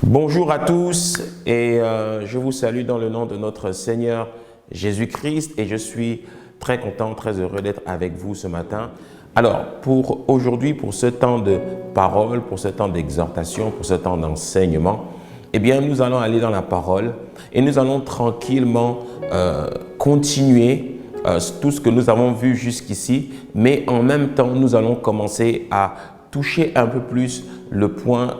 Bonjour à tous et je vous salue dans le nom de notre Seigneur Jésus-Christ et je suis très content, très heureux d'être avec vous ce matin. Alors, pour aujourd'hui, pour ce temps de parole, pour ce temps d'exhortation, pour ce temps d'enseignement, eh bien, nous allons aller dans la parole et nous allons tranquillement continuer tout ce que nous avons vu jusqu'ici, mais en même temps, nous allons commencer à toucher un peu plus le point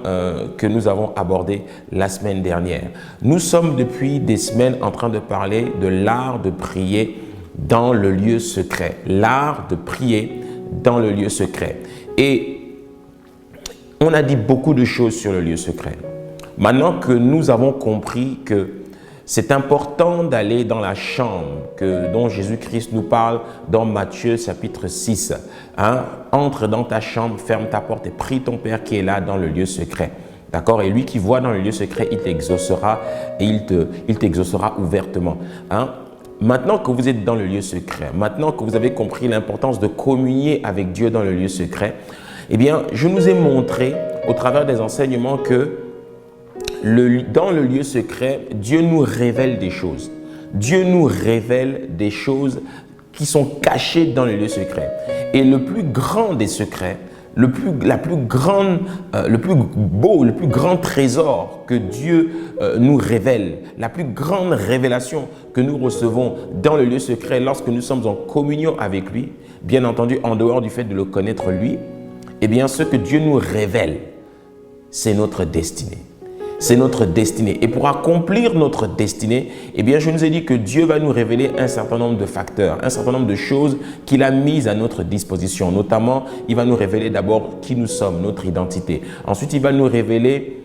que nous avons abordé la semaine dernière. Nous sommes depuis des semaines en train de parler de l'art de prier dans le lieu secret. L'art de prier dans le lieu secret. Et on a dit beaucoup de choses sur le lieu secret. Maintenant que nous avons compris que c'est important d'aller dans la chambre dont Jésus-Christ nous parle dans Matthieu chapitre 6. Entre dans ta chambre, ferme ta porte et prie ton Père qui est là dans le lieu secret. D'accord? Et lui qui voit dans le lieu secret, il t'exaucera et il t'exaucera ouvertement. Maintenant que vous êtes dans le lieu secret, maintenant que vous avez compris l'importance de communier avec Dieu dans le lieu secret, eh bien, je nous ai montré au travers des enseignements que dans le lieu secret, Dieu nous révèle des choses. Dieu nous révèle des choses qui sont cachées dans le lieu secret. Et le plus grand des secrets, le plus beau, le plus grand trésor que Dieu nous révèle, la plus grande révélation que nous recevons dans le lieu secret lorsque nous sommes en communion avec lui, bien entendu en dehors du fait de le connaître lui, eh bien ce que Dieu nous révèle, c'est notre destinée. C'est notre destinée. Et pour accomplir notre destinée, eh bien, je nous ai dit que Dieu va nous révéler un certain nombre de facteurs, un certain nombre de choses qu'il a mises à notre disposition. Notamment, il va nous révéler d'abord qui nous sommes, notre identité. Ensuite, il va nous révéler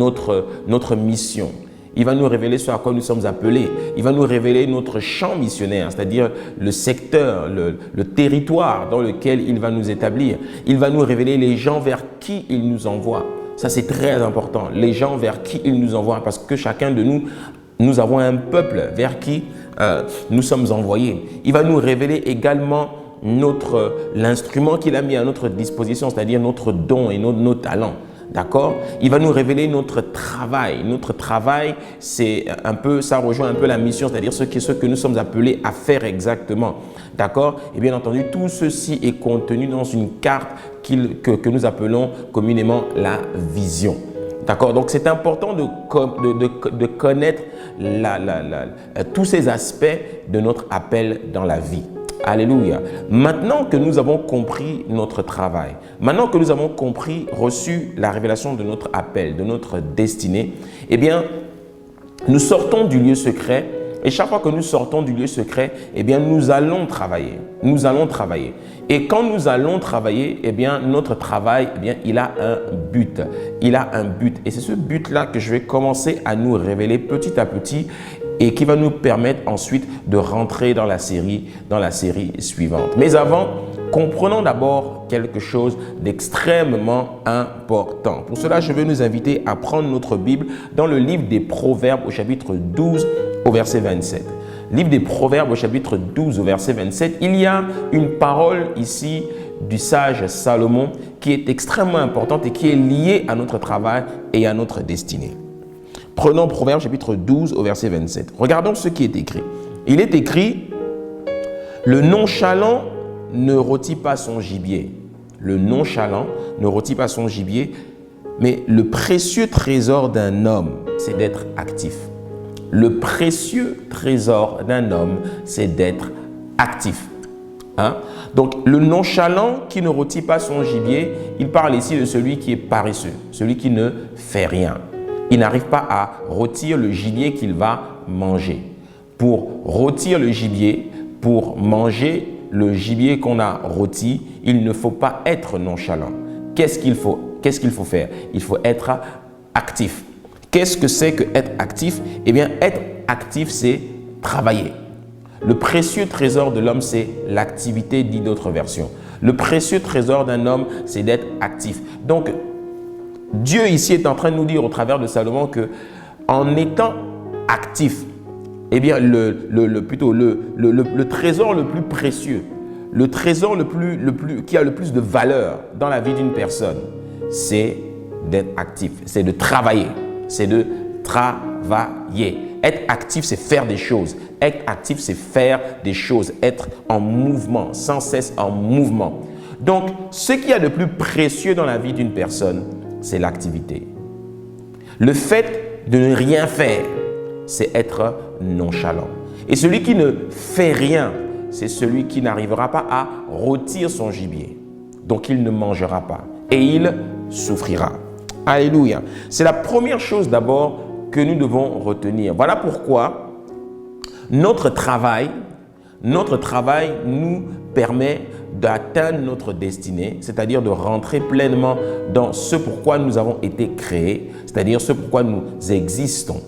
notre mission. Il va nous révéler ce à quoi nous sommes appelés. Il va nous révéler notre champ missionnaire, c'est-à-dire le secteur, le territoire dans lequel il va nous établir. Il va nous révéler les gens vers qui il nous envoie. Ça, c'est très important. Les gens vers qui il nous envoie, parce que chacun de nous, nous avons un peuple vers qui nous sommes envoyés. Il va nous révéler également l'instrument qu'il a mis à notre disposition, c'est-à-dire notre don et nos talents. D'accord? Il va nous révéler notre travail. Notre travail, c'est un peu, ça rejoint un peu la mission, c'est-à-dire ce que nous sommes appelés à faire exactement. D'accord? Et bien entendu, tout ceci est contenu dans une carte que nous appelons communément la vision. D'accord? Donc, c'est important de connaître tous ces aspects de notre appel dans la vie. Alléluia. Maintenant que nous avons compris notre travail, maintenant que nous avons reçu la révélation de notre appel, de notre destinée, eh bien, nous sortons du lieu secret et chaque fois que nous sortons du lieu secret, eh bien, nous allons travailler. Nous allons travailler. Et quand nous allons travailler, eh bien, notre travail, eh bien, il a un but. Il a un but. Et c'est ce but-là que je vais commencer à nous révéler petit à petit et qui va nous permettre ensuite de rentrer dans la série suivante. Mais avant, comprenons d'abord quelque chose d'extrêmement important. Pour cela, je vais nous inviter à prendre notre Bible dans le livre des Proverbes au chapitre 12 au verset 27. Livre des Proverbes au chapitre 12 au verset 27, il y a une parole ici du sage Salomon qui est extrêmement importante et qui est liée à notre travail et à notre destinée. Prenons Proverbes chapitre 12 au verset 27. Regardons ce qui est écrit. Il est écrit « Le nonchalant ne rôtit pas son gibier. Le nonchalant ne rôtit pas son gibier, mais le précieux trésor d'un homme, c'est d'être actif. » Le précieux trésor d'un homme, c'est d'être actif. Donc, le nonchalant qui ne rôtit pas son gibier, il parle ici de celui qui est paresseux, celui qui ne fait rien. Il n'arrive pas à rôtir le gibier qu'il va manger. Pour rôtir le gibier, pour manger le gibier qu'on a rôti, il ne faut pas être nonchalant. Qu'est-ce qu'il faut faire? Il faut être actif. Qu'est-ce que c'est que être actif? Eh bien, être actif, c'est travailler. Le précieux trésor de l'homme, c'est l'activité, dit d'autres versions. Le précieux trésor d'un homme, c'est d'être actif. Donc, Dieu ici est en train de nous dire au travers de Salomon que en étant actif, eh bien, le trésor le plus précieux, le trésor qui a le plus de valeur dans la vie d'une personne, c'est d'être actif, c'est de travailler. C'est de travailler. Être actif, c'est faire des choses. Être actif, c'est faire des choses. Être en mouvement, sans cesse en mouvement. Donc, ce qu'il y a de plus précieux dans la vie d'une personne, c'est l'activité. Le fait de ne rien faire, c'est être nonchalant. Et celui qui ne fait rien, c'est celui qui n'arrivera pas à rôtir son gibier. Donc, il ne mangera pas et il souffrira. Alléluia. C'est la première chose d'abord que nous devons retenir. Voilà pourquoi notre travail nous permet d'atteindre notre destinée, c'est-à-dire de rentrer pleinement dans ce pourquoi nous avons été créés, c'est-à-dire ce pourquoi nous existons.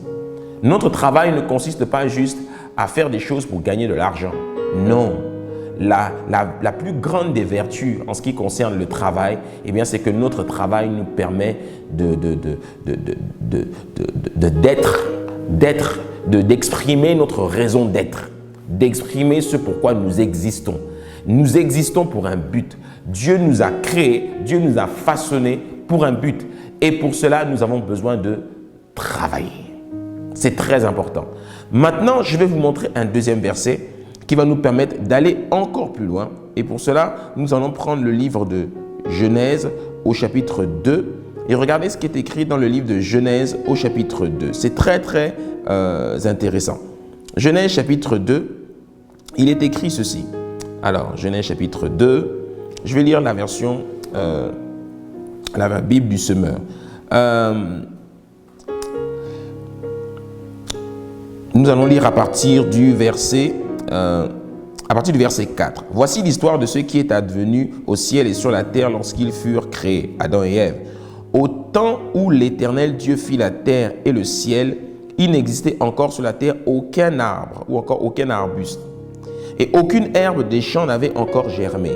Notre travail ne consiste pas juste à faire des choses pour gagner de l'argent. Non. La plus grande des vertus en ce qui concerne le travail, eh bien, c'est que notre travail nous permet d'exprimer notre raison d'être, d'exprimer ce pourquoi nous existons. Nous existons pour un but. Dieu nous a créés, Dieu nous a façonnés pour un but. Et pour cela, nous avons besoin de travailler. C'est très important. Maintenant, je vais vous montrer un deuxième verset qui va nous permettre d'aller encore plus loin. Et pour cela, nous allons prendre le livre de Genèse au chapitre 2. Et regardez ce qui est écrit dans le livre de Genèse au chapitre 2. C'est très, très intéressant. Genèse chapitre 2, il est écrit ceci. Alors, Genèse chapitre 2, je vais lire la version, la Bible du semeur. Nous allons lire à partir du verset 4. Voici l'histoire de ce qui est advenu au ciel et sur la terre lorsqu'ils furent créés, Adam et Ève. Au temps où l'Éternel Dieu fit la terre et le ciel, il n'existait encore sur la terre aucun arbre ou encore aucun arbuste. Et aucune herbe des champs n'avait encore germé.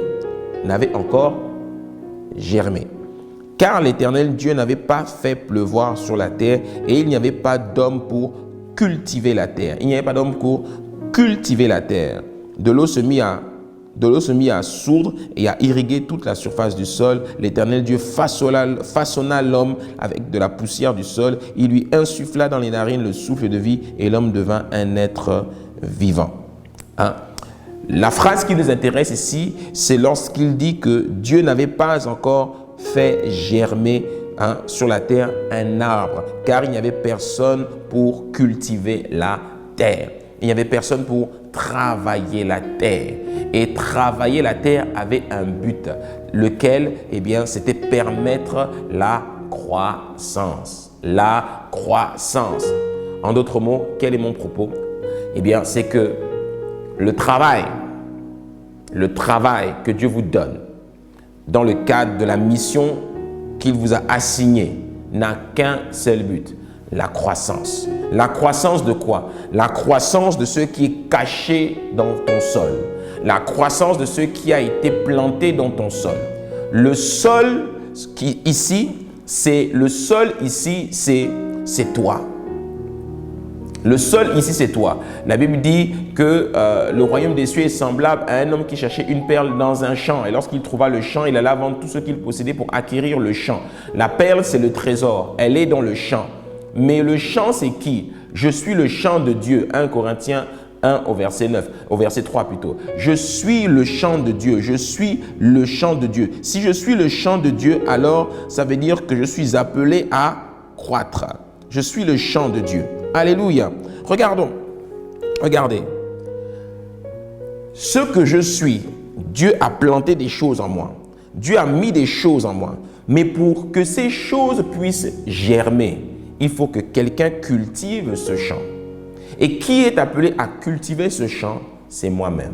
Car l'Éternel Dieu n'avait pas fait pleuvoir sur la terre et il n'y avait pas d'homme pour cultiver la terre. Il n'y avait pas d'homme pour cultiver la terre. De l'eau se mit à sourdre et à irriguer toute la surface du sol. L'Éternel Dieu façonna l'homme avec de la poussière du sol. Il lui insuffla dans les narines le souffle de vie et l'homme devint un être vivant. La phrase qui nous intéresse ici, c'est lorsqu'il dit que Dieu n'avait pas encore fait germer sur la terre un arbre, car il n'y avait personne pour cultiver la terre. Il n'y avait personne pour travailler la terre. Et travailler la terre avait un but, lequel, eh bien, c'était permettre la croissance. La croissance. En d'autres mots, quel est mon propos? Eh bien, c'est que le travail que Dieu vous donne dans le cadre de la mission qu'il vous a assignée n'a qu'un seul but, la croissance. La croissance de quoi? La croissance de ce qui est caché dans ton sol. La croissance de ce qui a été planté dans ton sol. Le sol ici, c'est toi. Le sol ici, c'est toi. La Bible dit que le royaume des cieux est semblable à un homme qui cherchait une perle dans un champ. Et lorsqu'il trouva le champ, il alla vendre tout ce qu'il possédait pour acquérir le champ. La perle, c'est le trésor. Elle est dans le champ. Mais le champ, c'est qui? Je suis le champ de Dieu. 1 Corinthiens 1 au verset 9, au verset 3 plutôt. Je suis le champ de Dieu. Je suis le champ de Dieu. Si je suis le champ de Dieu, alors ça veut dire que je suis appelé à croître. Je suis le champ de Dieu. Alléluia. Regardez. Ce que je suis, Dieu a planté des choses en moi. Dieu a mis des choses en moi. Mais pour que ces choses puissent germer, il faut que quelqu'un cultive ce champ. Et qui est appelé à cultiver ce champ? C'est moi-même.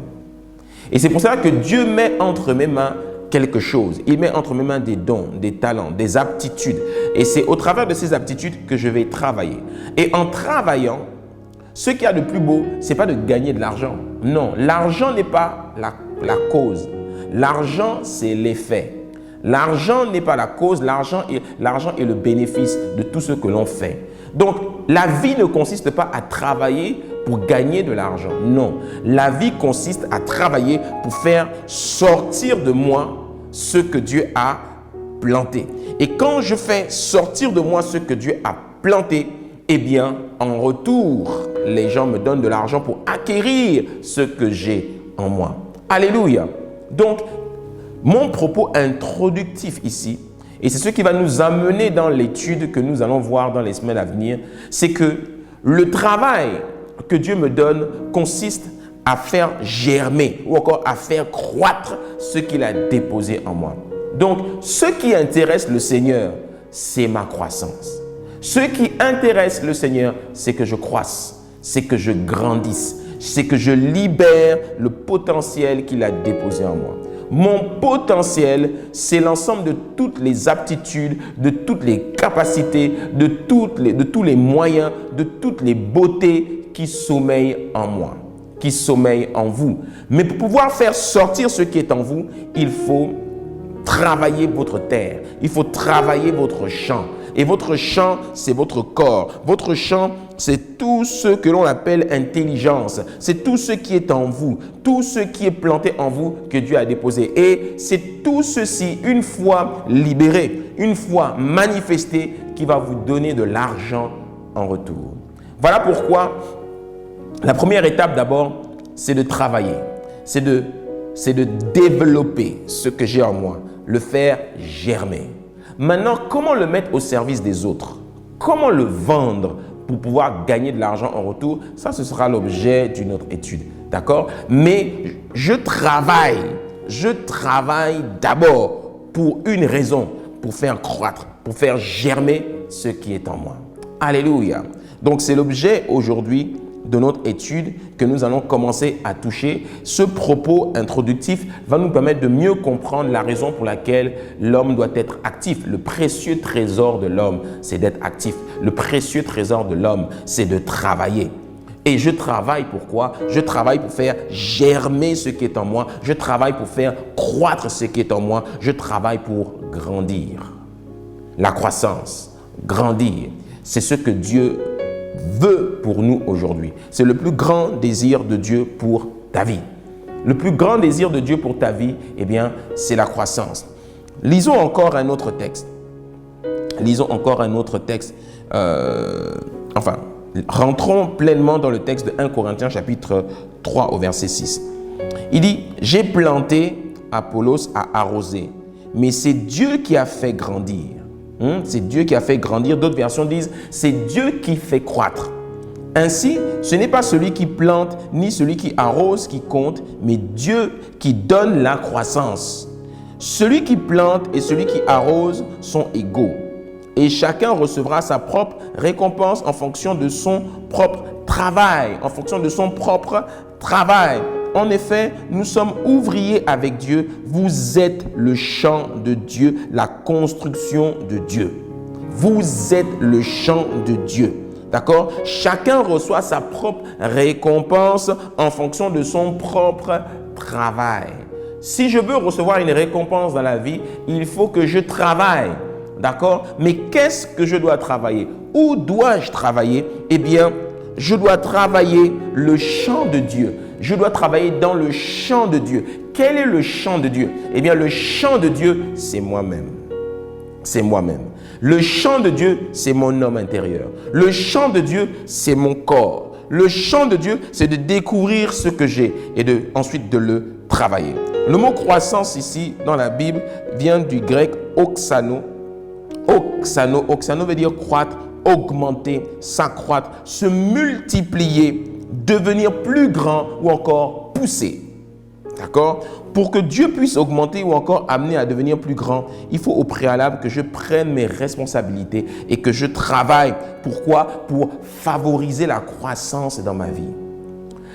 Et c'est pour ça que Dieu met entre mes mains quelque chose. Il met entre mes mains des dons, des talents, des aptitudes. Et c'est au travers de ces aptitudes que je vais travailler. Et en travaillant, ce qu'il y a de plus beau, ce n'est pas de gagner de l'argent. Non, l'argent n'est pas la cause. L'argent, c'est l'effet. L'argent n'est pas la cause, l'argent est le bénéfice de tout ce que l'on fait. Donc, la vie ne consiste pas à travailler pour gagner de l'argent. Non, la vie consiste à travailler pour faire sortir de moi ce que Dieu a planté. Et quand je fais sortir de moi ce que Dieu a planté, eh bien, en retour, les gens me donnent de l'argent pour acquérir ce que j'ai en moi. Alléluia. Donc, mon propos introductif ici, et c'est ce qui va nous amener dans l'étude que nous allons voir dans les semaines à venir, c'est que le travail que Dieu me donne consiste à faire germer ou encore à faire croître ce qu'il a déposé en moi. Donc, ce qui intéresse le Seigneur, c'est ma croissance. Ce qui intéresse le Seigneur, c'est que je croisse, c'est que je grandisse, c'est que je libère le potentiel qu'il a déposé en moi. Mon potentiel, c'est l'ensemble de toutes les aptitudes, de toutes les capacités, de tous les moyens, de toutes les beautés qui sommeillent en moi, qui sommeillent en vous. Mais pour pouvoir faire sortir ce qui est en vous, il faut travailler votre terre, il faut travailler votre champ. Et votre champ, c'est votre corps. Votre champ, c'est tout ce que l'on appelle intelligence. C'est tout ce qui est en vous, tout ce qui est planté en vous que Dieu a déposé. Et c'est tout ceci, une fois libéré, une fois manifesté, qui va vous donner de l'argent en retour. Voilà pourquoi la première étape d'abord, c'est de travailler. C'est de développer ce que j'ai en moi, le faire germer. Maintenant, comment le mettre au service des autres? Comment le vendre pour pouvoir gagner de l'argent en retour? Ça, ce sera l'objet d'une autre étude. D'accord? Mais je travaille d'abord pour une raison, pour faire croître, pour faire germer ce qui est en moi. Alléluia. Donc, c'est l'objet aujourd'hui de notre étude que nous allons commencer à toucher. Ce propos introductif va nous permettre de mieux comprendre la raison pour laquelle l'homme doit être actif. Le précieux trésor de l'homme, c'est d'être actif. Le précieux trésor de l'homme, c'est de travailler. Et je travaille pourquoi? Je travaille pour faire germer ce qui est en moi. Je travaille pour faire croître ce qui est en moi. Je travaille pour grandir. La croissance, grandir, c'est ce que Dieu veut pour nous aujourd'hui. C'est le plus grand désir de Dieu pour ta vie. Le plus grand désir de Dieu pour ta vie, eh bien, c'est la croissance. Lisons encore un autre texte. Rentrons pleinement dans le texte de 1 Corinthiens chapitre 3 au verset 6. Il dit, « J'ai planté, Apollos a arrosé, mais c'est Dieu qui a fait grandir. » C'est Dieu qui a fait grandir. D'autres versions disent, c'est Dieu qui fait croître. Ainsi, ce n'est pas celui qui plante ni celui qui arrose qui compte, mais Dieu qui donne la croissance. Celui qui plante et celui qui arrose sont égaux. Et chacun recevra sa propre récompense en fonction de son propre travail. En fonction de son propre travail. En effet, nous sommes ouvriers avec Dieu. Vous êtes le champ de Dieu, la construction de Dieu. Vous êtes le champ de Dieu. D'accord? Chacun reçoit sa propre récompense en fonction de son propre travail. Si je veux recevoir une récompense dans la vie, il faut que je travaille. D'accord? Mais qu'est-ce que je dois travailler? Où dois-je travailler? Eh bien, je dois travailler le champ de Dieu. Je dois travailler dans le champ de Dieu. Quel est le champ de Dieu? Eh bien, le champ de Dieu, c'est moi-même. C'est moi-même. Le champ de Dieu, c'est mon homme intérieur. Le champ de Dieu, c'est mon corps. Le champ de Dieu, c'est de découvrir ce que j'ai et ensuite de le travailler. Le mot croissance ici, dans la Bible, vient du grec oxano. Oxano veut dire croître, augmenter, s'accroître, se multiplier, devenir plus grand ou encore pousser. D'accord? Pour que Dieu puisse augmenter ou encore amener à devenir plus grand, il faut au préalable que je prenne mes responsabilités et que je travaille. Pourquoi? Pour favoriser la croissance dans ma vie.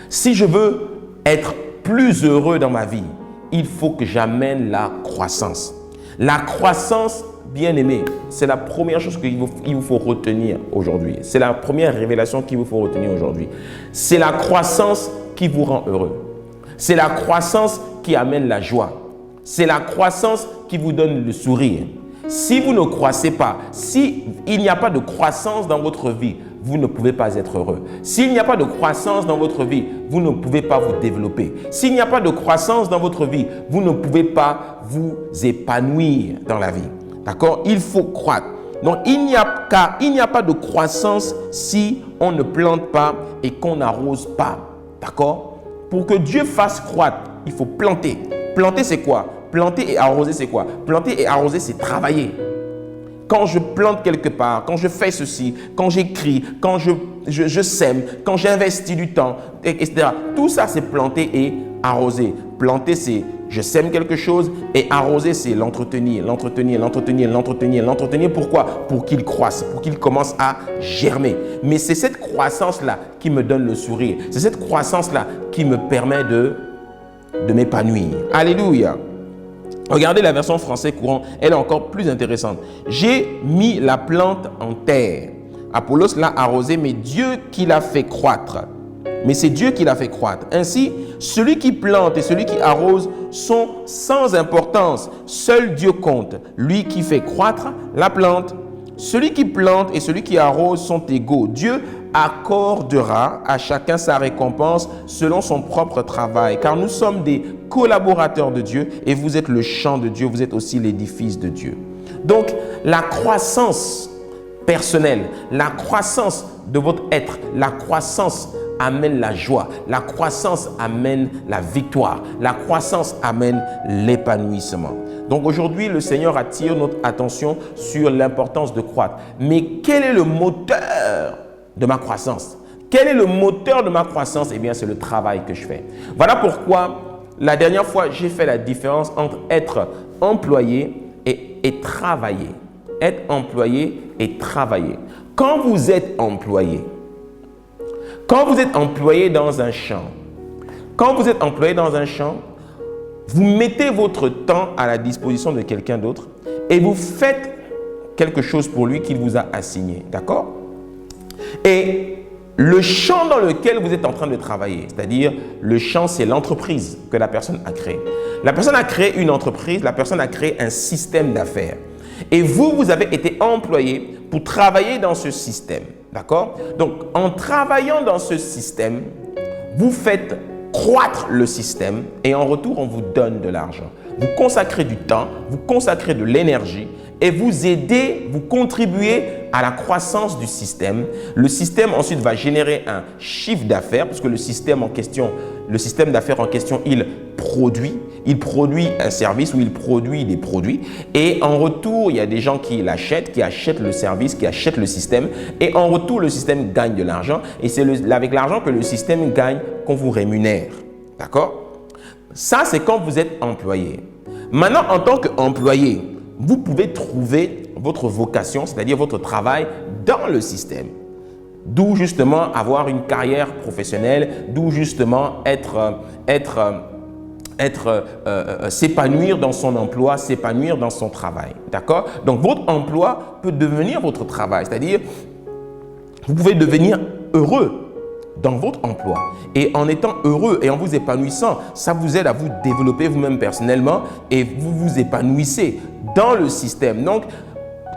Si je veux être plus heureux dans ma vie, il faut que j'amène la croissance. La croissance, bien-aimé, c'est la première chose qu'il vous faut retenir aujourd'hui. C'est la première révélation qu'il vous faut retenir aujourd'hui. C'est la croissance qui vous rend heureux. C'est la croissance qui amène la joie. C'est la croissance qui vous donne le sourire. Si vous ne croissez pas, s'il n'y a pas de croissance dans votre vie, vous ne pouvez pas être heureux. S'il n'y a pas de croissance dans votre vie, vous ne pouvez pas vous développer. S'il n'y a pas de croissance dans votre vie, vous ne pouvez pas vous épanouir dans la vie. D'accord? Il faut croître. Donc, il n'y a pas de croissance si on ne plante pas et qu'on n'arrose pas. D'accord? Pour que Dieu fasse croître, il faut planter. Planter, c'est quoi? Planter et arroser, c'est quoi? Planter et arroser, c'est travailler. Quand je plante quelque part, quand je fais ceci, quand j'écris, quand je sème, quand j'investis du temps, etc. Tout ça, c'est planter et arroser. Planter, c'est je sème quelque chose et arroser, c'est l'entretenir, l'entretenir, l'entretenir, l'entretenir, l'entretenir. Pourquoi? Pour qu'il croisse, pour qu'il commence à germer. Mais c'est cette croissance-là qui me donne le sourire. C'est cette croissance-là qui me permet de m'épanouir. Alléluia. Regardez la version français courant, elle est encore plus intéressante. J'ai mis la plante en terre. Apollos l'a arrosée, mais Dieu qui l'a fait croître. Mais c'est Dieu qui l'a fait croître. Ainsi, celui qui plante et celui qui arrose sont sans importance. Seul Dieu compte. Lui qui fait croître la plante. Celui qui plante et celui qui arrose sont égaux. Dieu accordera à chacun sa récompense selon son propre travail. Car nous sommes des collaborateurs de Dieu et vous êtes le champ de Dieu. Vous êtes aussi l'édifice de Dieu. Donc, la croissance personnelle, la croissance de votre être, la croissance amène la joie, la croissance amène la victoire, la croissance amène l'épanouissement. Donc aujourd'hui, le Seigneur attire notre attention sur l'importance de croître. Mais quel est le moteur de ma croissance? Quel est le moteur de ma croissance? Eh bien, c'est le travail que je fais. Voilà pourquoi la dernière fois, j'ai fait la différence entre être employé et travailler. Être employé et travailler. Quand vous êtes employé dans un champ, vous mettez votre temps à la disposition de quelqu'un d'autre et vous faites quelque chose pour lui qu'il vous a assigné. D'accord? Et le champ dans lequel vous êtes en train de travailler, c'est-à-dire le champ, c'est l'entreprise que la personne a créée. La personne a créé une entreprise, la personne a créé un système d'affaires. Et vous avez été employé pour travailler dans ce système. D'accord? Donc, en travaillant dans ce système, vous faites croître le système et en retour, on vous donne de l'argent. Vous consacrez du temps, vous consacrez de l'énergie et vous aidez, vous contribuez à la croissance du système. Le système ensuite va générer un chiffre d'affaires parce que le système d'affaires en question, il produit un service ou il produit des produits et en retour, il y a des gens qui l'achètent, qui achètent le service, qui achètent le système et en retour, le système gagne de l'argent et c'est avec l'argent que le système gagne qu'on vous rémunère. D'accord? Ça, c'est quand vous êtes employé. Maintenant, en tant qu'employé, vous pouvez trouver votre vocation, c'est-à-dire votre travail dans le système. D'où justement avoir une carrière professionnelle, d'où justement s'épanouir dans son emploi, s'épanouir dans son travail. D'accord? Donc, votre emploi peut devenir votre travail, c'est-à-dire vous pouvez devenir heureux dans votre emploi. Et en étant heureux et en vous épanouissant, ça vous aide à vous développer vous-même personnellement et vous vous épanouissez dans le système. Donc,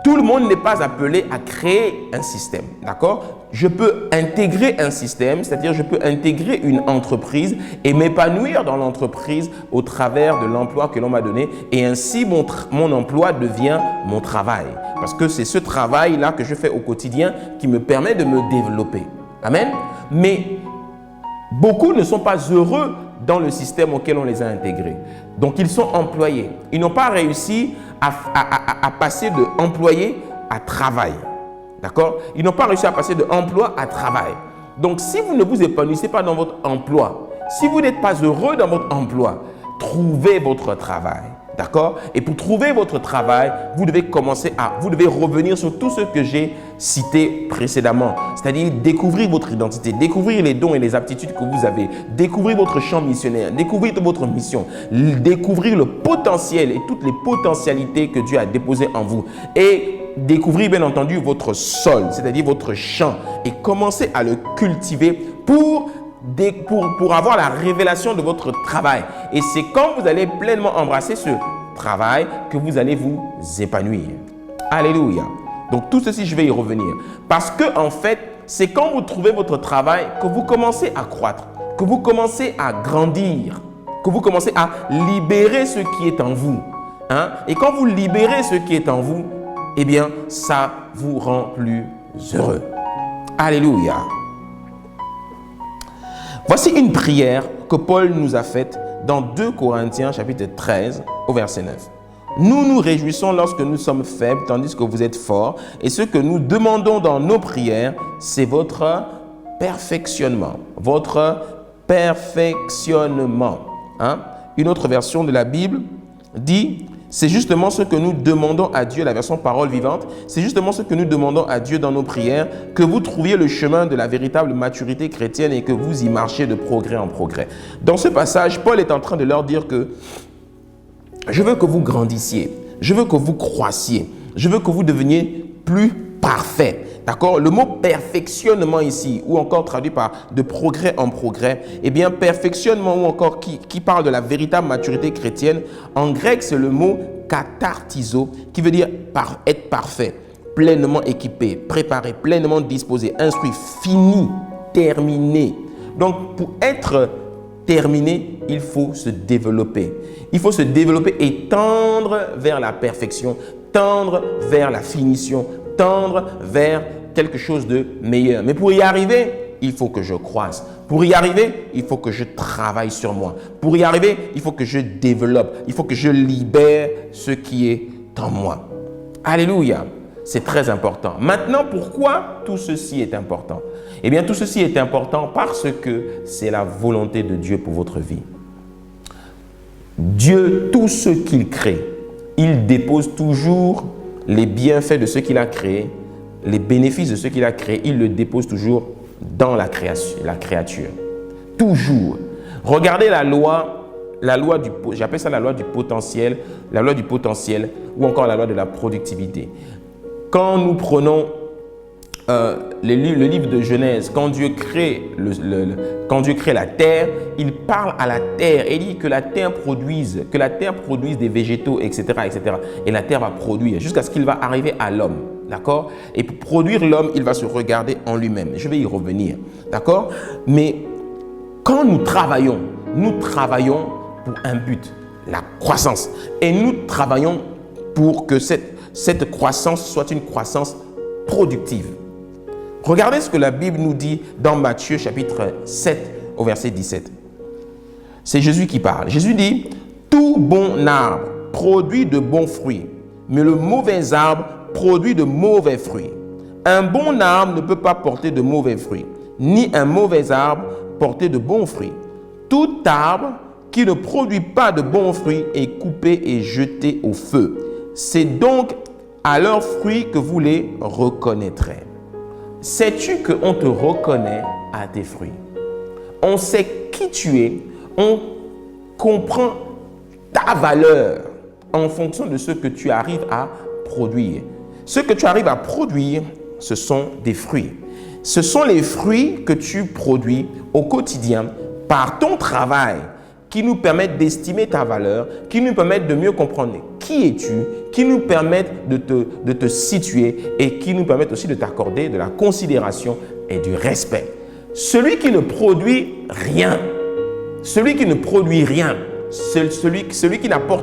tout le monde n'est pas appelé à créer un système, d'accord? Je peux intégrer un système, c'est-à-dire je peux intégrer une entreprise et m'épanouir dans l'entreprise au travers de l'emploi que l'on m'a donné et ainsi mon emploi devient mon travail. Parce que c'est ce travail-là que je fais au quotidien qui me permet de me développer. Amen. Mais beaucoup ne sont pas heureux dans le système auquel on les a intégrés. Donc, ils sont employés. Ils n'ont pas réussi à passer de employé à travail. D'accord? Ils n'ont pas réussi à passer de emploi à travail. Donc, si vous ne vous épanouissez pas dans votre emploi, si vous n'êtes pas heureux dans votre emploi, trouvez votre travail. D'accord? Et pour trouver votre travail, vous devez revenir sur tout ce que j'ai cité précédemment. C'est-à-dire découvrir votre identité, découvrir les dons et les aptitudes que vous avez, découvrir votre champ missionnaire, découvrir votre mission, découvrir le potentiel et toutes les potentialités que Dieu a déposées en vous. Et découvrir bien entendu votre sol, c'est-à-dire votre champ et commencer à le cultiver pour avoir la révélation de votre travail. Et c'est quand vous allez pleinement embrasser ce travail que vous allez vous épanouir. Alléluia. Donc tout ceci, je vais y revenir. Parce que en fait, c'est quand vous trouvez votre travail que vous commencez à croître, que vous commencez à grandir, que vous commencez à libérer ce qui est en vous. hein, et quand vous libérez ce qui est en vous, eh bien, ça vous rend plus heureux. Alléluia. Voici une prière que Paul nous a faite dans 2 Corinthiens chapitre 13 au verset 9. Nous nous réjouissons lorsque nous sommes faibles, tandis que vous êtes forts. Et ce que nous demandons dans nos prières, c'est votre perfectionnement. Votre perfectionnement. Hein? Une autre version de la Bible dit, c'est justement ce que nous demandons à Dieu, la version parole vivante, c'est justement ce que nous demandons à Dieu dans nos prières, que vous trouviez le chemin de la véritable maturité chrétienne et que vous y marchiez de progrès en progrès. Dans ce passage, Paul est en train de leur dire que je veux que vous grandissiez, je veux que vous croissiez, je veux que vous deveniez plus parfaits. D'accord? Le mot perfectionnement ici, ou encore traduit par de progrès en progrès, eh bien perfectionnement ou encore qui parle de la véritable maturité chrétienne, en grec c'est le mot katartizo, qui veut dire être parfait, pleinement équipé, préparé, pleinement disposé, instruit, fini, terminé. Donc pour être terminé, il faut se développer. Il faut se développer et tendre vers la perfection, tendre vers la finition, tendre vers quelque chose de meilleur. Mais pour y arriver, il faut que je croisse. Pour y arriver, il faut que je travaille sur moi. Pour y arriver, il faut que je développe. Il faut que je libère ce qui est en moi. Alléluia. C'est très important. Maintenant, pourquoi tout ceci est important? Eh bien, tout ceci est important parce que c'est la volonté de Dieu pour votre vie. Dieu, tout ce qu'il crée, il dépose toujours les bienfaits de ce qu'il a créé, les bénéfices de ce qu'il a créé, il le dépose toujours dans la créature. Toujours. Regardez la loi j'appelle ça la loi du potentiel, ou encore la loi de la productivité. Quand nous prenons le livre de Genèse, quand Dieu crée la terre, il parle à la terre et dit que la terre produise des végétaux, etc., etc. Et la terre va produire jusqu'à ce qu'il va arriver à l'homme, d'accord? Et pour produire l'homme, il va se regarder en lui-même. Je vais y revenir, d'accord? Mais quand nous travaillons pour un but, la croissance. Et nous travaillons pour que cette croissance soit une croissance productive. Regardez ce que la Bible nous dit dans Matthieu chapitre 7 au verset 17. C'est Jésus qui parle. Jésus dit, « Tout bon arbre produit de bons fruits, mais le mauvais arbre produit de mauvais fruits. Un bon arbre ne peut pas porter de mauvais fruits, ni un mauvais arbre porter de bons fruits. Tout arbre qui ne produit pas de bons fruits est coupé et jeté au feu. C'est donc à leurs fruits que vous les reconnaîtrez. » Sais-tu qu'on te reconnaît à tes fruits? On sait qui tu es, on comprend ta valeur en fonction de ce que tu arrives à produire. Ce que tu arrives à produire, ce sont des fruits. Ce sont les fruits que tu produis au quotidien par ton travail qui nous permettent d'estimer ta valeur, qui nous permettent de mieux comprendre qui es-tu, qui nous permettent de te situer et qui nous permettent aussi de t'accorder de la considération et du respect. Celui qui ne produit rien, celui qui n'apporte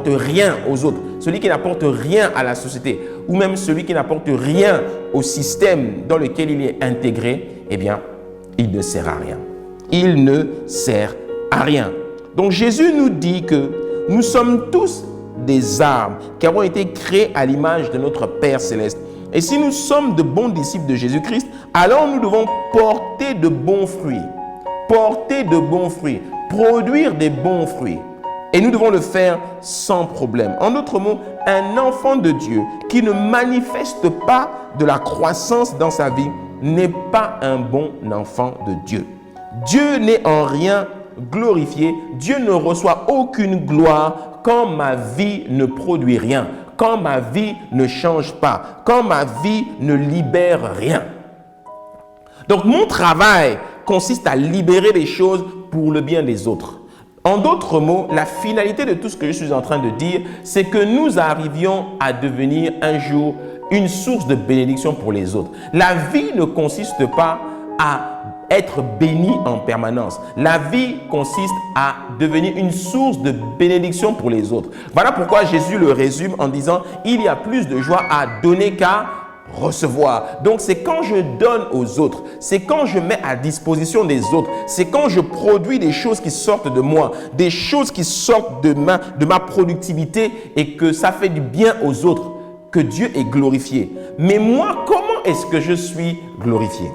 rien aux autres, celui qui n'apporte rien à la société ou même celui qui n'apporte rien au système dans lequel il est intégré, eh bien, il ne sert à rien. Il ne sert à rien. Donc Jésus nous dit que nous sommes tous des arbres qui avons été créés à l'image de notre Père Céleste. Et si nous sommes de bons disciples de Jésus-Christ, alors nous devons porter de bons fruits. Porter de bons fruits. Produire des bons fruits. Et nous devons le faire sans problème. En d'autres mots, un enfant de Dieu qui ne manifeste pas de la croissance dans sa vie n'est pas un bon enfant de Dieu. Dieu n'est en rien glorifié. Dieu ne reçoit aucune gloire quand ma vie ne produit rien, quand ma vie ne change pas, quand ma vie ne libère rien. Donc mon travail consiste à libérer les choses pour le bien des autres. En d'autres mots, la finalité de tout ce que je suis en train de dire, c'est que nous arrivions à devenir un jour une source de bénédiction pour les autres. La vie ne consiste pas à être béni en permanence. La vie consiste à devenir une source de bénédiction pour les autres. Voilà pourquoi Jésus le résume en disant « Il y a plus de joie à donner qu'à recevoir ». Donc c'est quand je donne aux autres, c'est quand je mets à disposition des autres, c'est quand je produis des choses qui sortent de moi, des choses qui sortent de ma productivité et que ça fait du bien aux autres, que Dieu est glorifié. Mais moi, comment est-ce que je suis glorifié?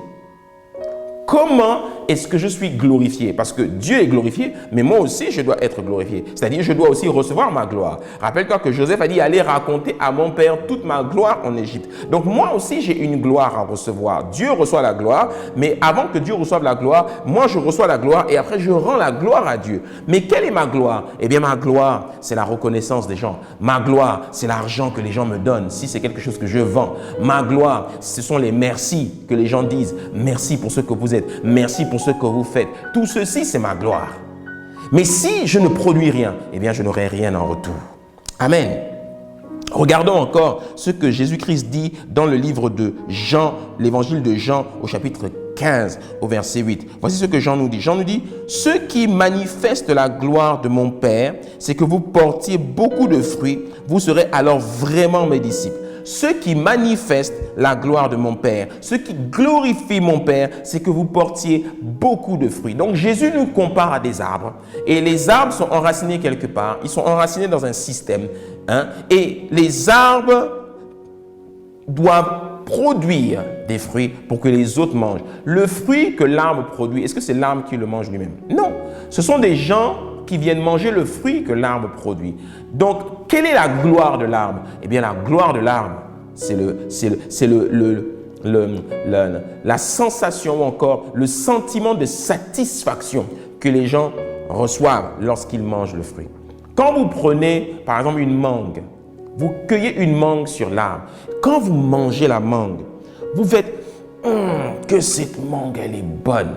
Comment est-ce que je suis glorifié? Parce que Dieu est glorifié, mais moi aussi, je dois être glorifié. C'est-à-dire, je dois aussi recevoir ma gloire. Rappelle-toi que Joseph a dit, allez raconter à mon père toute ma gloire en Égypte. Donc, moi aussi, j'ai une gloire à recevoir. Dieu reçoit la gloire, mais avant que Dieu reçoive la gloire, moi, je reçois la gloire et après, je rends la gloire à Dieu. Mais quelle est ma gloire? Eh bien, ma gloire, c'est la reconnaissance des gens. Ma gloire, c'est l'argent que les gens me donnent, si c'est quelque chose que je vends. Ma gloire, ce sont les merci que les gens disent. Merci pour ce que vous êtes. Merci pour ce que vous faites. Tout ceci, c'est ma gloire. Mais si je ne produis rien, eh bien, je n'aurai rien en retour. Amen. Regardons encore ce que Jésus-Christ dit dans le livre de Jean, l'évangile de Jean au chapitre 15, au verset 8. Voici ce que Jean nous dit. Jean nous dit, « Ce qui manifeste la gloire de mon Père, c'est que vous portiez beaucoup de fruits, vous serez alors vraiment mes disciples. » Ce qui manifeste la gloire de mon Père, ce qui glorifie mon Père, c'est que vous portiez beaucoup de fruits. Donc Jésus nous compare à des arbres et les arbres sont enracinés quelque part, ils sont enracinés dans un système et les arbres doivent produire des fruits pour que les autres mangent. Le fruit que l'arbre produit, est-ce que c'est l'arbre qui le mange lui-même? Non, ce sont des gens qui viennent manger le fruit que l'arbre produit. Donc, quelle est la gloire de l'arbre? Eh bien, la gloire de l'arbre, c'est la sensation ou encore le sentiment de satisfaction que les gens reçoivent lorsqu'ils mangent le fruit. Quand vous prenez, par exemple, une mangue, vous cueillez une mangue sur l'arbre. Quand vous mangez la mangue, vous faites que cette mangue, elle est bonne.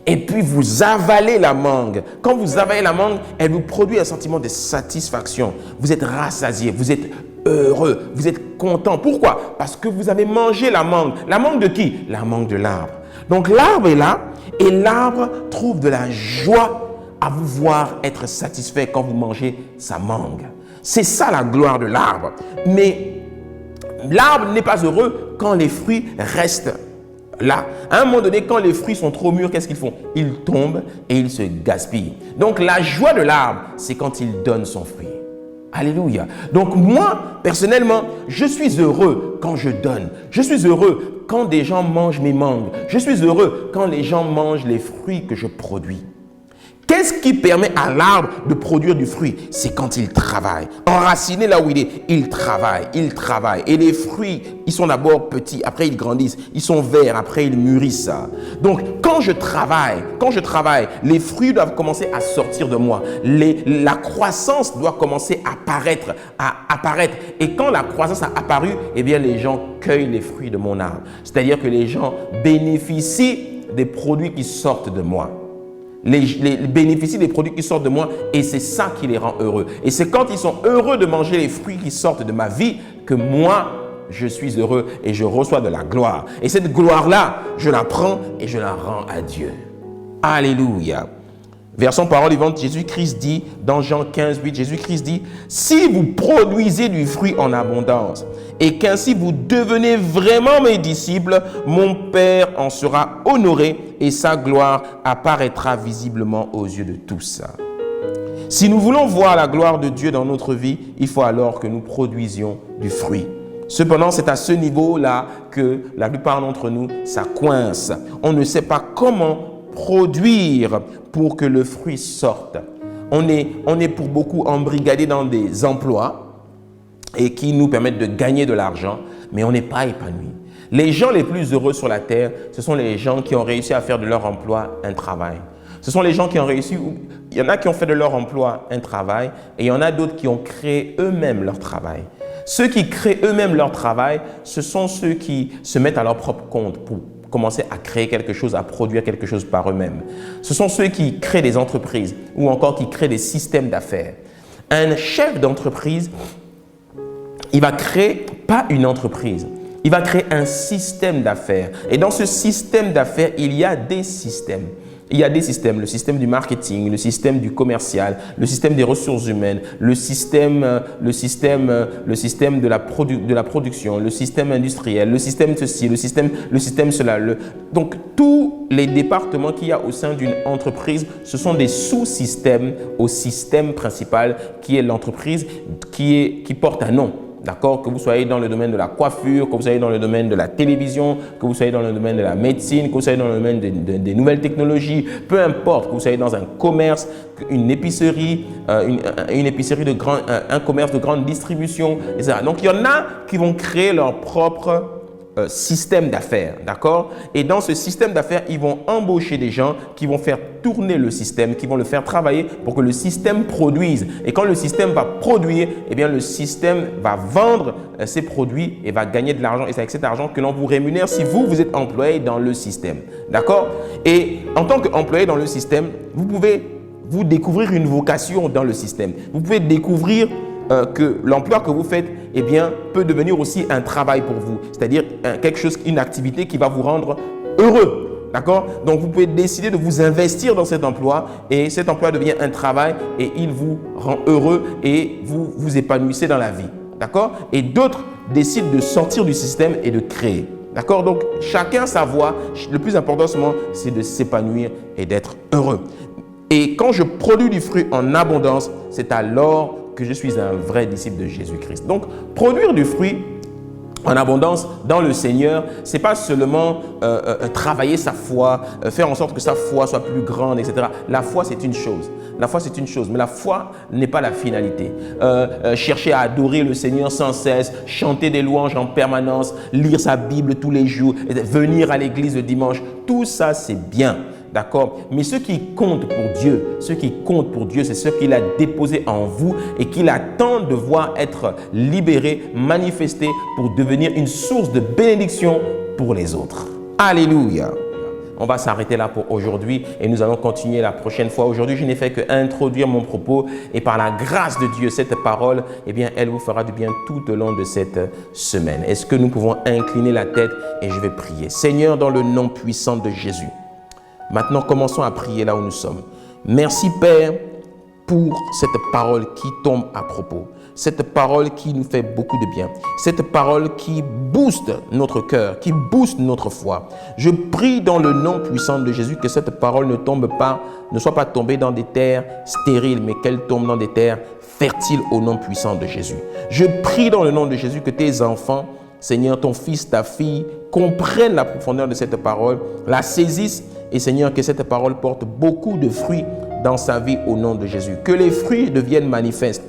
Et puis vous avalez la mangue. Quand vous avalez la mangue, elle vous produit un sentiment de satisfaction. Vous êtes rassasié, vous êtes heureux, vous êtes content. Pourquoi? Parce que vous avez mangé la mangue. La mangue de qui? La mangue de l'arbre. Donc l'arbre est là et l'arbre trouve de la joie à vous voir être satisfait quand vous mangez sa mangue. C'est ça la gloire de l'arbre. Mais l'arbre n'est pas heureux quand les fruits restent là. À un moment donné, quand les fruits sont trop mûrs, qu'est-ce qu'ils font? Ils tombent et ils se gaspillent. Donc la joie de l'arbre, c'est quand il donne son fruit. Alléluia. Donc moi, personnellement, je suis heureux quand je donne. Je suis heureux quand des gens mangent mes mangues. Je suis heureux quand les gens mangent les fruits que je produis. Qu'est-ce qui permet à l'arbre de produire du fruit? C'est quand il travaille. Enraciné là où il est, il travaille, il travaille. Et les fruits, ils sont d'abord petits, après ils grandissent. Ils sont verts, après ils mûrissent. Donc, quand je travaille, les fruits doivent commencer à sortir de moi. La croissance doit commencer à apparaître. Et quand la croissance a apparu, eh bien, les gens cueillent les fruits de mon arbre. C'est-à-dire que les gens bénéficient des produits qui sortent de moi. Les bénéficient des produits qui sortent de moi et c'est ça qui les rend heureux. Et c'est quand ils sont heureux de manger les fruits qui sortent de ma vie que moi, je suis heureux et je reçois de la gloire. Et cette gloire-là, je la prends et je la rends à Dieu. Alléluia. Version parole vivante, Jésus-Christ dit, dans Jean 15, 8, Jésus-Christ dit, « Si vous produisez du fruit en abondance et qu'ainsi vous devenez vraiment mes disciples, mon Père en sera honoré et sa gloire apparaîtra visiblement aux yeux de tous. » Si nous voulons voir la gloire de Dieu dans notre vie, il faut alors que nous produisions du fruit. Cependant, c'est à ce niveau-là que la plupart d'entre nous, ça coince. On ne sait pas comment produire pour que le fruit sorte. On est pour beaucoup embrigadés dans des emplois et qui nous permettent de gagner de l'argent, mais on n'est pas épanouis. Les gens les plus heureux sur la terre, ce sont les gens qui ont réussi à faire de leur emploi un travail. Ce sont les gens qui ont réussi, il y en a qui ont fait de leur emploi un travail et il y en a d'autres qui ont créé eux-mêmes leur travail. Ceux qui créent eux-mêmes leur travail, ce sont ceux qui se mettent à leur propre compte pour commencer à créer quelque chose, à produire quelque chose par eux-mêmes. Ce sont ceux qui créent des entreprises ou encore qui créent des systèmes d'affaires. Un chef d'entreprise, il va créer pas une entreprise, Il va créer un système d'affaires. Et dans ce système d'affaires, il y a des systèmes. Il y a des systèmes, le système du marketing, le système du commercial, le système des ressources humaines, le système de la production, le système industriel, le système ceci, le système cela. Donc, tous les départements qu'il y a au sein d'une entreprise, ce sont des sous-systèmes au système principal qui est l'entreprise qui porte un nom. D'accord? Que vous soyez dans le domaine de la coiffure, que vous soyez dans le domaine de la télévision, que vous soyez dans le domaine de la médecine, que vous soyez dans le domaine des nouvelles technologies, peu importe, que vous soyez dans un commerce, une épicerie, un commerce de grande distribution, etc. Donc, il y en a qui vont créer leur propre système d'affaires, d'accord? Et dans ce système d'affaires, ils vont embaucher des gens qui vont faire tourner le système, qui vont le faire travailler pour que le système produise. Et quand le système va produire, eh bien le système va vendre ses produits et va gagner de l'argent. Et c'est avec cet argent que l'on vous rémunère si vous êtes employé dans le système, d'accord? Et en tant qu'employé dans le système, vous pouvez vous découvrir une vocation dans le système. Vous pouvez découvrir que l'emploi que vous faites, eh bien, peut devenir aussi un travail pour vous, c'est-à-dire quelque chose, une activité qui va vous rendre heureux, d'accord? Donc, vous pouvez décider de vous investir dans cet emploi et cet emploi devient un travail et il vous rend heureux et vous vous épanouissez dans la vie, d'accord? Et d'autres décident de sortir du système et de créer, d'accord? Donc, chacun sa voie. Le plus important, c'est de s'épanouir et d'être heureux. Et quand je produis du fruit en abondance, c'est alors que je suis un vrai disciple de Jésus-Christ. Donc, produire du fruit en abondance dans le Seigneur, ce n'est pas seulement travailler sa foi, faire en sorte que sa foi soit plus grande, etc. La foi, c'est une chose. La foi, c'est une chose, mais la foi n'est pas la finalité. Chercher à adorer le Seigneur sans cesse, chanter des louanges en permanence, lire sa Bible tous les jours, venir à l'église le dimanche, tout ça, c'est bien. D'accord? Mais ce qui compte pour Dieu, c'est ce qu'il a déposé en vous et qu'il attend de voir être libéré, manifesté pour devenir une source de bénédiction pour les autres. Alléluia! On va s'arrêter là pour aujourd'hui et nous allons continuer la prochaine fois. Aujourd'hui, je n'ai fait qu'introduire mon propos et par la grâce de Dieu, cette parole, eh bien, elle vous fera du bien tout au long de cette semaine. Est-ce que nous pouvons incliner la tête et je vais prier. Seigneur, dans le nom puissant de Jésus, maintenant, commençons à prier là où nous sommes. Merci, Père, pour cette parole qui tombe à propos. Cette parole qui nous fait beaucoup de bien. Cette parole qui booste notre cœur, qui booste notre foi. Je prie dans le nom puissant de Jésus que cette parole ne soit pas tombée dans des terres stériles, mais qu'elle tombe dans des terres fertiles au nom puissant de Jésus. Je prie dans le nom de Jésus que tes enfants, Seigneur, ton fils, ta fille, comprennent la profondeur de cette parole, la saisissent et Seigneur, que cette parole porte beaucoup de fruits dans sa vie au nom de Jésus. Que les fruits deviennent manifestes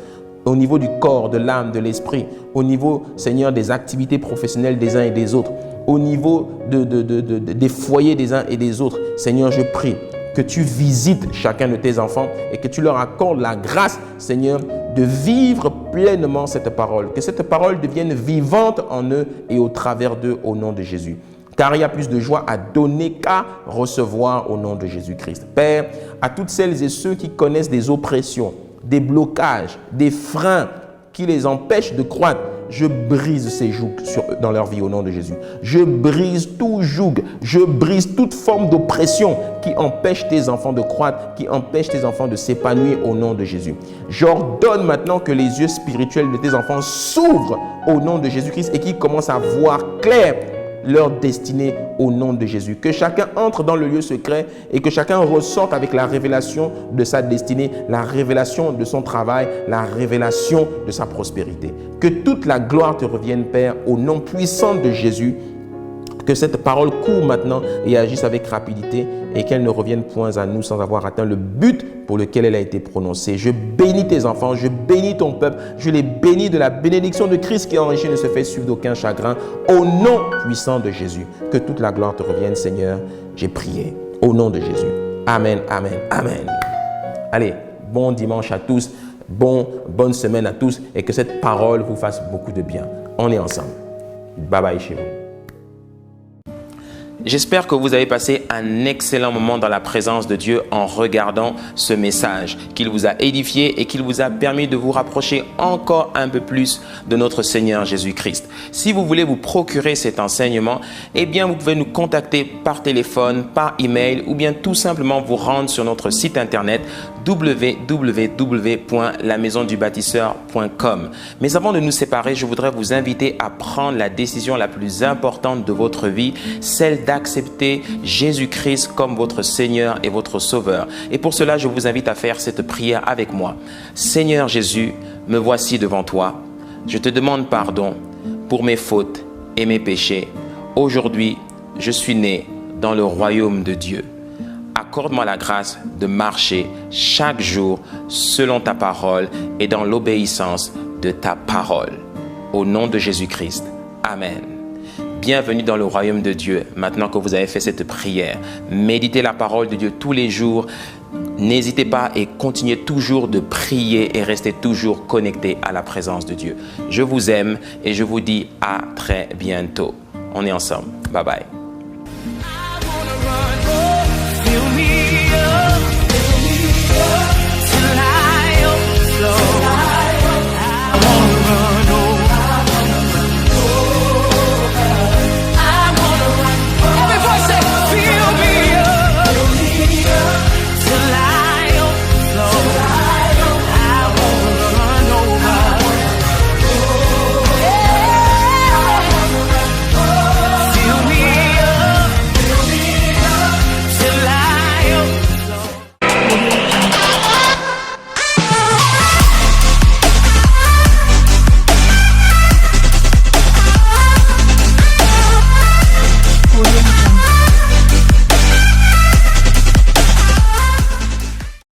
au niveau du corps, de l'âme, de l'esprit, au niveau, Seigneur, des activités professionnelles des uns et des autres, au niveau des foyers des uns et des autres. Seigneur, je prie que tu visites chacun de tes enfants et que tu leur accordes la grâce, Seigneur, de vivre pleinement cette parole. Que cette parole devienne vivante en eux et au travers d'eux au nom de Jésus. Car il y a plus de joie à donner qu'à recevoir au nom de Jésus-Christ. Père, à toutes celles et ceux qui connaissent des oppressions, des blocages, des freins qui les empêchent de croître, je brise ces jougs dans leur vie au nom de Jésus. Je brise tout joug, je brise toute forme d'oppression qui empêche tes enfants de croître, qui empêche tes enfants de s'épanouir au nom de Jésus. J'ordonne maintenant que les yeux spirituels de tes enfants s'ouvrent au nom de Jésus-Christ et qu'ils commencent à voir clair leur destinée au nom de Jésus. Que chacun entre dans le lieu secret et que chacun ressorte avec la révélation de sa destinée, la révélation de son travail, la révélation de sa prospérité. Que toute la gloire te revienne, Père, au nom puissant de Jésus. Que cette parole court maintenant et agisse avec rapidité et qu'elle ne revienne point à nous sans avoir atteint le but pour lequel elle a été prononcée. Je bénis tes enfants, je bénis ton peuple, je les bénis de la bénédiction de Christ qui enrichit ne se fait suivre d'aucun chagrin. Au nom puissant de Jésus, que toute la gloire te revienne, Seigneur. J'ai prié au nom de Jésus. Amen, amen, amen. Allez, bon dimanche à tous, bonne semaine à tous et que cette parole vous fasse beaucoup de bien. On est ensemble. Bye bye chez vous. J'espère que vous avez passé un excellent moment dans la présence de Dieu en regardant ce message, qu'il vous a édifié et qu'il vous a permis de vous rapprocher encore un peu plus de notre Seigneur Jésus-Christ. Si vous voulez vous procurer cet enseignement, eh bien vous pouvez nous contacter par téléphone, par email ou bien tout simplement vous rendre sur notre site internet www.lamaisondubâtisseur.com. Mais avant de nous séparer, je voudrais vous inviter à prendre la décision la plus importante de votre vie, celle d'accepter Jésus-Christ comme votre Seigneur et votre Sauveur. Et pour cela, je vous invite à faire cette prière avec moi. Seigneur Jésus, me voici devant toi. Je te demande pardon pour mes fautes et mes péchés. Aujourd'hui, je suis né dans le royaume de Dieu. Accorde-moi la grâce de marcher chaque jour selon ta parole et dans l'obéissance de ta parole. Au nom de Jésus-Christ. Amen. Bienvenue dans le royaume de Dieu. Maintenant que vous avez fait cette prière, méditez la parole de Dieu tous les jours. N'hésitez pas et continuez toujours de prier et restez toujours connectés à la présence de Dieu. Je vous aime et je vous dis à très bientôt. On est ensemble. Bye bye. Fill me